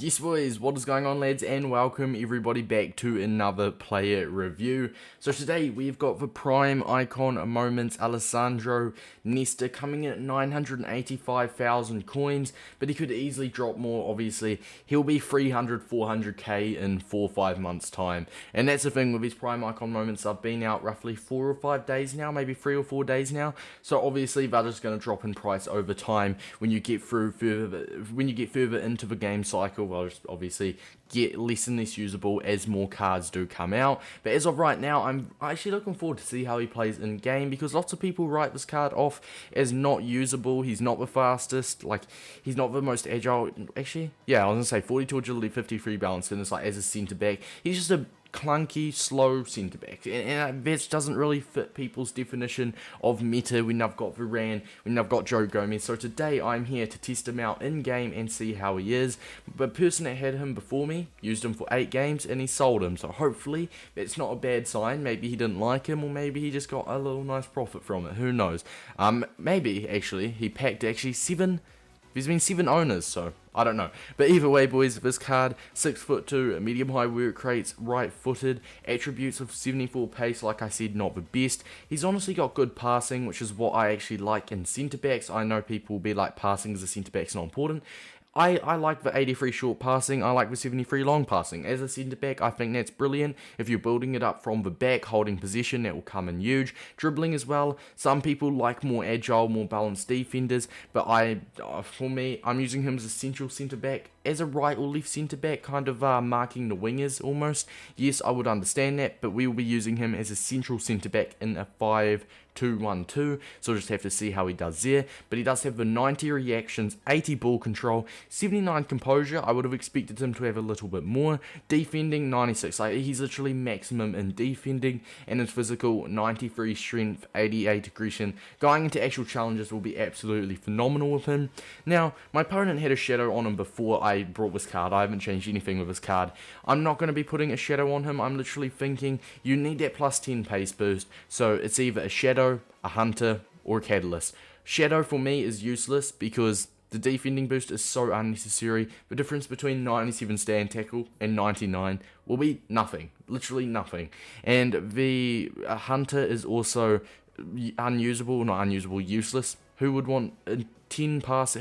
Yes boys, what is going on lads, and welcome everybody back to another player review. So today we've got the Prime Icon Moments Alessandro Nesta coming in at 985,000 coins, but he could easily drop more. Obviously he'll be 300, 400k in 4 or 5 months time, and that's the thing with his Prime Icon Moments. I've been out roughly 4 or 5 days now, maybe 3 or 4 days now, so obviously they're just going to drop in price over time when you get further into the game cycle. Will obviously get less and less usable as more cards do come out. But as of right now, I'm actually looking forward to see how he plays in game, because lots of people write this card off as not usable. He's not the fastest, like he's not the most agile. Actually, yeah, I was gonna say 42 agility, 53 balance, and it's like as a centre back, he's just a clunky, slow centre back, and that doesn't really fit people's definition of meta when I've got Varane, when I've got Joe Gomez. So today I'm here to test him out in game and see how he is. But the person that had him before me used him for 8 games and he sold him, so hopefully that's not a bad sign. Maybe he didn't like him, or maybe he just got a little nice profit from it, who knows. Maybe actually he packed 7. There's been 7 owners, so I don't know. But either way, boys, this card, 6'2", medium high work rates, right footed, attributes of 74 pace, like I said, not the best. He's honestly got good passing, which is what I actually like in centre backs. I know people will be like, passing as a centre back's not important. I like the 83 short passing, I like the 73 long passing. As a centre back, I think that's brilliant. If you're building it up from the back, holding position, that will come in huge. Dribbling as well. Some people like more agile, more balanced defenders, but for me, I'm using him as a central centre back, as a right or left centre back, kind of marking the wingers almost. Yes, I would understand that, but we will be using him as a central centre back in a 5-2-1-2, so we'll just have to see how he does there. But he does have the 90 reactions, 80 ball control, 79 composure. I would have expected him to have a little bit more. Defending, 96. Like, he's literally maximum in defending, and his physical, 93 strength, 88 aggression. Going into actual challenges will be absolutely phenomenal with him. Now, my opponent had a shadow on him before I brought this card. I haven't changed anything with this card. I'm not going to be putting a shadow on him. I'm literally thinking you need that plus 10 pace boost, so it's either a shadow, a hunter, or a catalyst. Shadow for me is useless because the defending boost is so unnecessary. The difference between 97 stand tackle and 99 will be nothing, literally nothing. And the hunter is also useless. Who would want a 10 pass,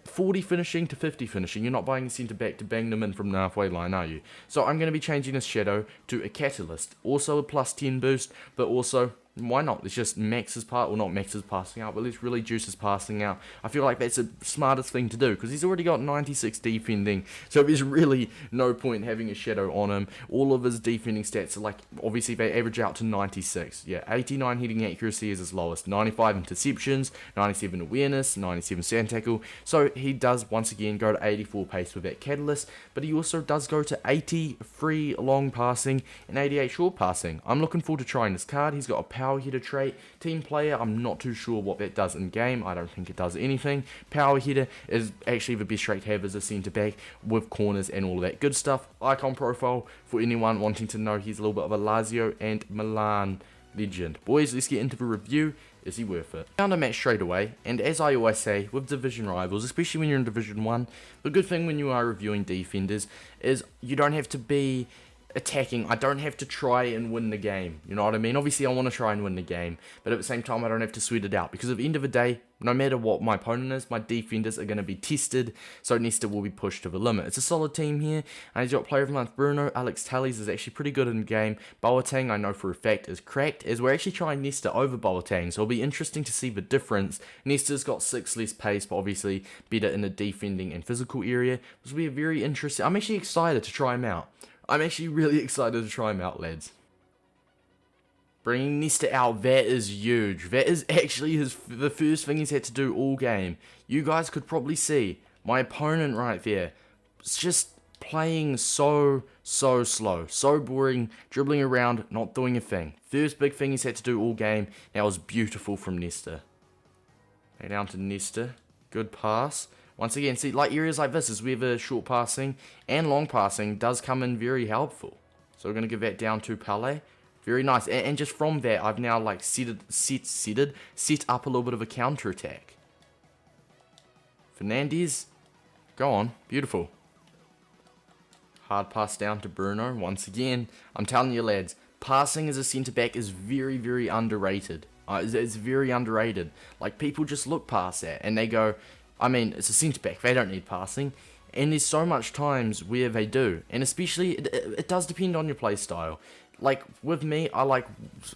40 finishing to 50 finishing? You're not buying a centre back to bang them in from the halfway line, are you? So I'm going to be changing this shadow to a catalyst, also a plus 10 boost, but also, why not? Let's just max his part, or not max his passing out, but let's really juice his passing out. I feel like that's the smartest thing to do, because he's already got 96 defending, so there's really no point having a shadow on him. All of his defending stats are like, obviously they average out to 96. Yeah, 89 hitting accuracy is his lowest, 95 interceptions, 97 awareness, 97 stand tackle. So he does once again go to 84 pace with that catalyst, but he also does go to 83 long passing and 88 short passing. I'm looking forward to trying this card. He's got a power hitter trait. Team player, I'm not too sure what that does in game. I don't think it does anything. Power hitter is actually the best trait to have as a centre back, with corners and all of that good stuff. Icon profile, for anyone wanting to know, he's a little bit of a Lazio and Milan legend. Boys, let's get into the review. Is he worth it? Found a match straight away, and as I always say, with division rivals, especially when you're in Division 1, the good thing when you are reviewing defenders is you don't have to be attacking. I don't have to try and win the game, you know what I mean? Obviously I want to try and win the game, but at the same time I don't have to sweat it out, because at the end of the day, no matter what my opponent is, my defenders are going to be tested, so Nesta will be pushed to the limit. It's a solid team here, and he's got player of the month Bruno. Alex Telles is actually pretty good in the game. Boateng, I know for a fact, is cracked, as we're actually trying Nesta over Boateng, so it'll be interesting to see the difference. Nesta's got 6 less pace, but obviously better in the defending and physical area. This will be a very interesting. I'm actually excited to try him out. I'm actually really excited to try him out, lads. Bringing Nesta out, that is huge. That is actually the first thing he's had to do all game. You guys could probably see my opponent right there. It's just playing so slow, so boring, dribbling around, not doing a thing. First big thing he's had to do all game. That was beautiful from Nesta. Back down to Nesta. Good pass. Once again, see, like areas like this is where the short passing and long passing does come in very helpful. So we're going to give that down to Pele. Very nice. And just from that, I've now like set up a little bit of a counter attack. Fernandez, go on, beautiful. Hard pass down to Bruno. Once again, I'm telling you, lads, passing as a centre-back is very, very underrated. It's very underrated. Like, people just look past that and they go, I mean, it's a centre-back. They don't need passing. And there's so much times where they do. And especially, it does depend on your play style. Like, with me, I like,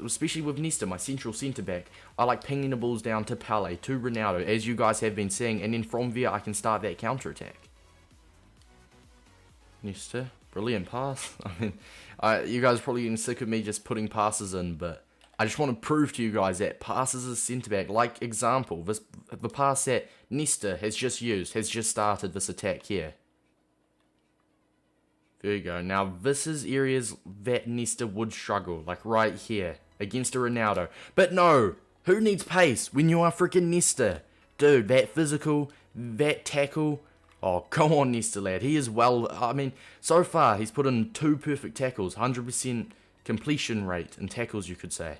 especially with Nesta, my central centre-back, I like pinging the balls down to Pele, to Ronaldo, as you guys have been seeing. And then from there, I can start that counter-attack. Nesta, brilliant pass. I mean, you guys are probably getting sick of me just putting passes in, but I just want to prove to you guys that passes as centre-back, like example, the pass that Nesta has just used, has just started this attack here. There you go. Now, this is areas that Nesta would struggle, like right here, against a Ronaldo. But no, who needs pace when you are freaking Nesta? Dude, that physical, that tackle. Oh, go on, Nesta, lad. He is well, I mean, so far, he's put in 2 perfect tackles. 100% completion rate in tackles, you could say.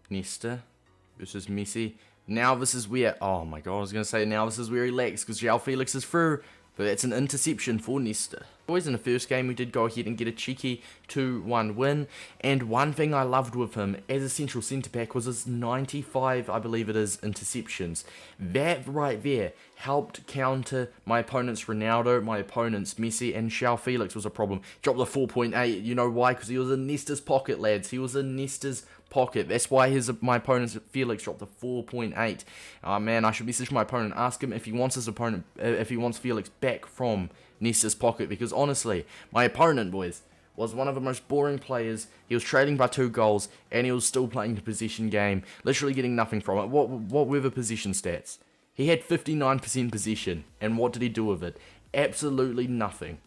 Nesta versus Messi. Now this is where, oh my god, I was going to say now this is where he lacks, because João Felix is through. But that's an interception for Nesta. Boys, in the first game, we did go ahead and get a cheeky 2-1 win. And one thing I loved with him as a central centre-back was his 95, I believe it is, interceptions. That right there helped counter my opponent's Ronaldo, my opponent's Messi, and João Felix was a problem. Dropped the 4.8. You know why? Because he was in Nesta's pocket, lads. He was in Nesta's pocket. That's why my opponent's Felix dropped the 4.8. Man, I should message my opponent, ask him if he wants his opponent, if he wants Felix back from Nesta's pocket, because honestly, my opponent, boys, was one of the most boring players. He was trailing by 2 goals, and he was still playing the possession game, literally getting nothing from it. What were the possession stats? He had 59% possession, and what did he do with it? Absolutely nothing.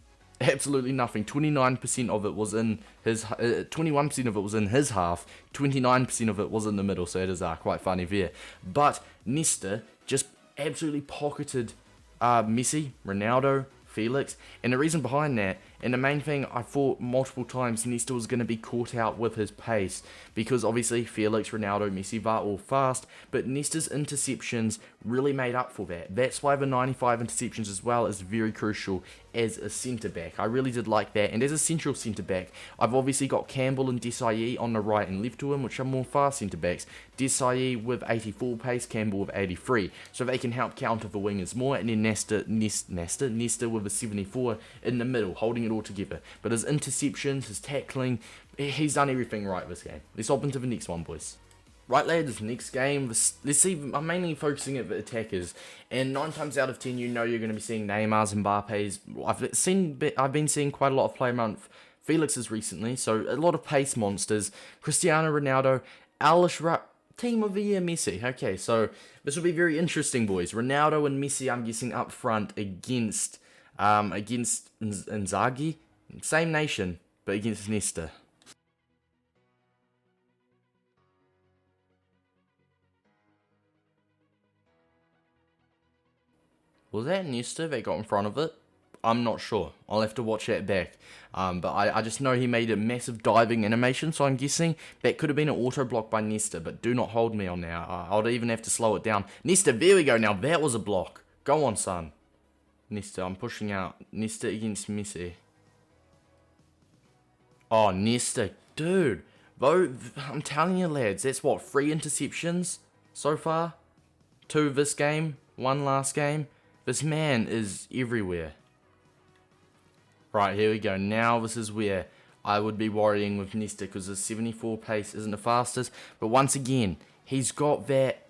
Absolutely nothing. 29% of it was in his, 21% of it was in his half. 29% of it was in the middle. So it is quite funny there. But Nesta just absolutely pocketed Messi, Ronaldo, Felix, and the reason behind that, and the main thing, I thought multiple times Nesta was going to be caught out with his pace, because obviously Felix, Ronaldo, Messi are all fast, but Nesta's interceptions really made up for that. That's why the 95 interceptions as well is very crucial as a centre-back. I really did like that, and as a central centre-back, I've obviously got Campbell and Desai on the right and left to him, which are more fast centre-backs. Desai with 84 pace, Campbell with 83, so they can help counter the wingers more, and then Nesta with a 74 in the middle, holding it all together. But his interceptions, his tackling, he's done everything right this game. Let's hop into the next one, boys. Right, lads, next game, let's see, I'm mainly focusing at the attackers, and 9 times out of 10, you know you're going to be seeing Neymar's, Mbappe's. I've been seeing quite a lot of play around Felix's recently, so a lot of pace monsters. Cristiano Ronaldo, Team of the Year Messi. Okay, so this will be very interesting, boys. Ronaldo and Messi, I'm guessing, up front against Inzaghi. Same nation, but against Nesta. Was that Nesta that got in front of it? I'm not sure. I'll have to watch that back. But I just know he made a massive diving animation, so I'm guessing that could have been an auto block by Nesta, but do not hold me on now. I'll even have to slow it down. Nesta, there we go. Now that was a block. Go on, son. Nesta, I'm pushing out. Nesta against Messi. Oh, Nesta. Dude. I'm telling you, lads, that's what, 3 interceptions so far? 2 this game, 1 last game. This man is everywhere. Right, here we go. Now this is where I would be worrying with Nesta, because his 74 pace isn't the fastest. But once again, he's got that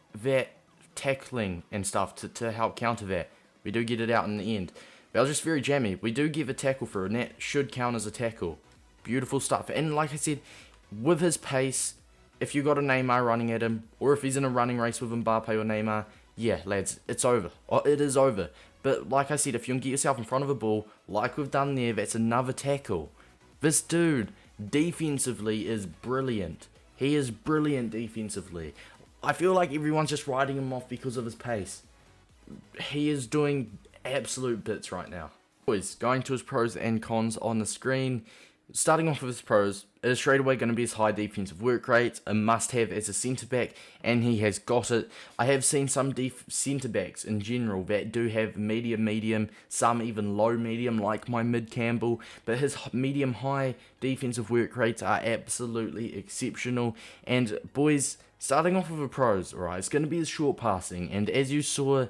tackling and stuff to help counter that. We do get it out in the end. But I was just very jammy. We do give a tackle through, and that should count as a tackle. Beautiful stuff. And like I said, with his pace, if you got a Neymar running at him, or if he's in a running race with Mbappe or Neymar, yeah, lads, it's over. It is over. But like I said, if you can get yourself in front of a ball, like we've done there, that's another tackle. This dude, defensively, is brilliant. He is brilliant defensively. I feel like everyone's just writing him off because of his pace. He is doing absolute bits right now. Boys, going to his pros and cons on the screen. Starting off with his pros, it is straight away going to be his high defensive work rate, a must-have as a centre-back, and he has got it. I have seen some centre-backs in general that do have medium, some even low-medium, like my mid-Campbell, but his medium-high defensive work rates are absolutely exceptional. And boys, starting off with the pros, right, it's going to be his short passing, and as you saw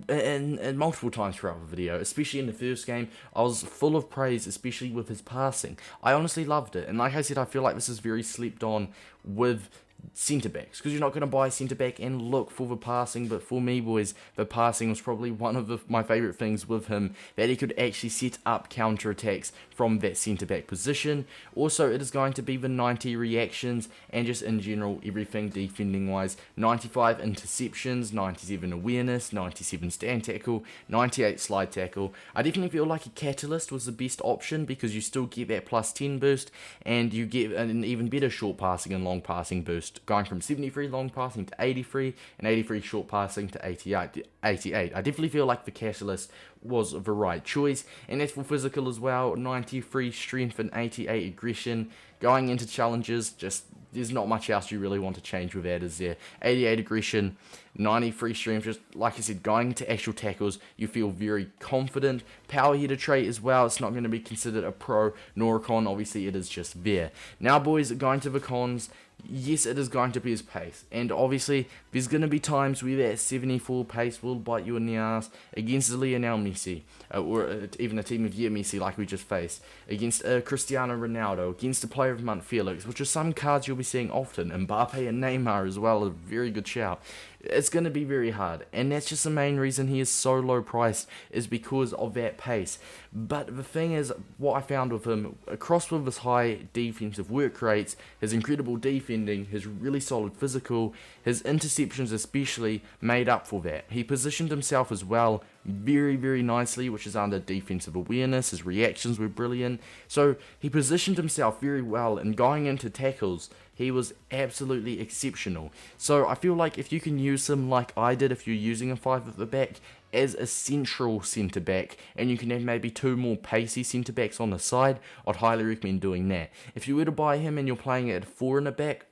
and multiple times throughout the video, especially in the first game, I was full of praise, especially with his passing. I honestly loved it, and like I said, I feel like this is very slept on with centre-backs, because you're not going to buy a centre-back and look for the passing, but for me, boys, the passing was probably one of my favourite things with him, that he could actually set up counter-attacks from that centre-back position. Also, it is going to be the 90 reactions, and just in general, everything defending-wise. 95 interceptions, 97 awareness, 97 stand tackle, 98 slide tackle. I definitely feel like a catalyst was the best option, because you still get that plus 10 boost, and you get an even better short passing and long passing boost, going from 73 long passing to 83, and 83 short passing to 88. I definitely feel like the catalyst was the right choice. And as for physical as well, 93 strength and 88 aggression. Going into challenges, just there's not much else you really want to change with that, is there? 88 aggression, 93 strength, just like I said, going into actual tackles, you feel very confident. Power hitter trait as well, it's not going to be considered a pro nor a con, obviously it is just there. Now boys, going to the cons, yes, it is going to be his pace, and obviously there's going to be times where that 74 pace will bite you in the ass against Lionel Messi, or even a team of year Messi like we just faced, against Cristiano Ronaldo, against the player of the month Felix, which are some cards you'll be seeing often. Mbappe and Neymar as well, a very good shout. It's going to be very hard, and that's just the main reason he is so low priced, is because of that pace. But the thing is, what I found with him, across with his high defensive work rates, his incredible defending, his really solid physical, his interceptions especially made up for that. He positioned himself as well very nicely, which is under defensive awareness. His reactions were brilliant, so he positioned himself very well, and going into tackles, he was absolutely exceptional. So I feel like if you can use him like I did, if you're using a 5 at the back, as a central centre back, and you can have maybe 2 more pacey centre backs on the side, I'd highly recommend doing that. If you were to buy him and you're playing at 4 in the back,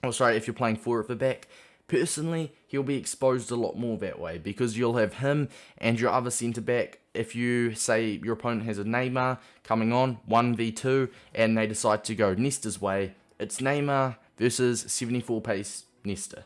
if you're playing 4 at the back, personally, he'll be exposed a lot more that way, because you'll have him and your other centre-back. If you say your opponent has a Neymar coming on, 1v2, and they decide to go Nesta's way, it's Neymar versus 74 pace Nesta.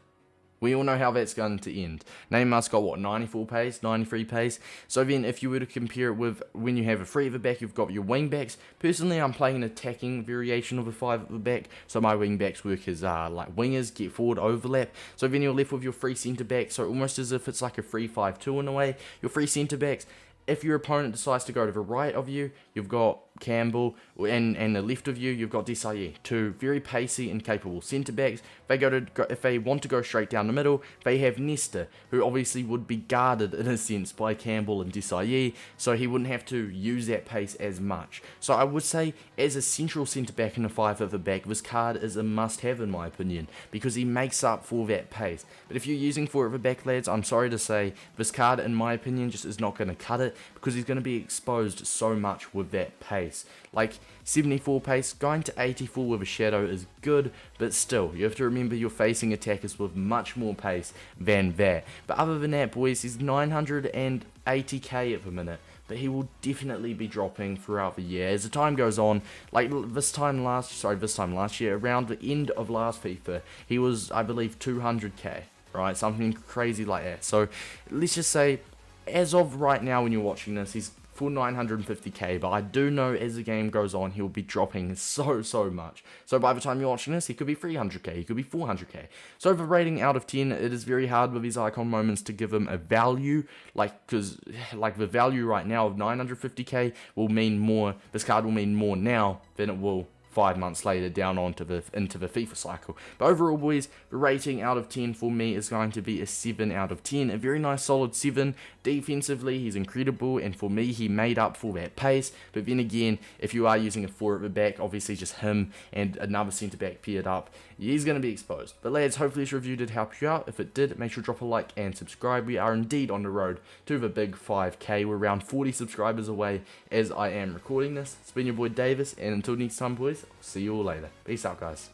We all know how that's going to end. Neymar's got, what, 94 pace, 93 pace? So then, if you were to compare it with when you have a 3 at the back, you've got your wing backs. Personally, I'm playing an attacking variation of a 5 at the back, so my wing backs work as like wingers, get forward, overlap. So then you're left with your 3 centre backs, so almost as if it's like a 3-5-2 in a way. Your 3 centre backs. If your opponent decides to go to the right of you, you've got Campbell, and the left of you, you've got Desailly, 2 very pacey and capable centre-backs. If they want to go straight down the middle, they have Nesta, who obviously would be guarded in a sense by Campbell and Desailly, so he wouldn't have to use that pace as much. So I would say, as a central centre-back and a 5 at the back, this card is a must-have in my opinion, because he makes up for that pace. But if you're using 4 at the back, lads, I'm sorry to say, this card, in my opinion, just is not going to cut it, because he's going to be exposed so much with that pace. Like 74 pace, going to 84 with a shadow is good, but still, you have to remember you're facing attackers with much more pace than that. But other than that, boys, he's 980k at the minute, but he will definitely be dropping throughout the year as the time goes on. Like this time last year, around the end of last FIFA, he was, I believe, 200k, right? Something crazy like that. So let's just say, as of right now when you're watching this, he's for 950k, but I do know as the game goes on, he'll be dropping so much. So by the time you're watching this, he could be 300k, he could be 400k. So for rating out of 10, it is very hard with these icon moments to give him a value, because the value right now of 950k will mean more, this card will mean more now than it will 5 months later down into the FIFA cycle. But overall, boys, the rating out of 10 for me is going to be a 7 out of 10. A very nice solid 7. Defensively, he's incredible, and for me, he made up for that pace. But then again, if you are using a 4 at the back, obviously just him and another centre back paired up, he's going to be exposed. But lads, hopefully this review did help you out. If it did, make sure to drop a like and subscribe. We are indeed on the road to the big 5k. We're around 40 subscribers away as I am recording this. It's been your boy Davis, and until next time, boys, I'll see you all later. Peace out, guys.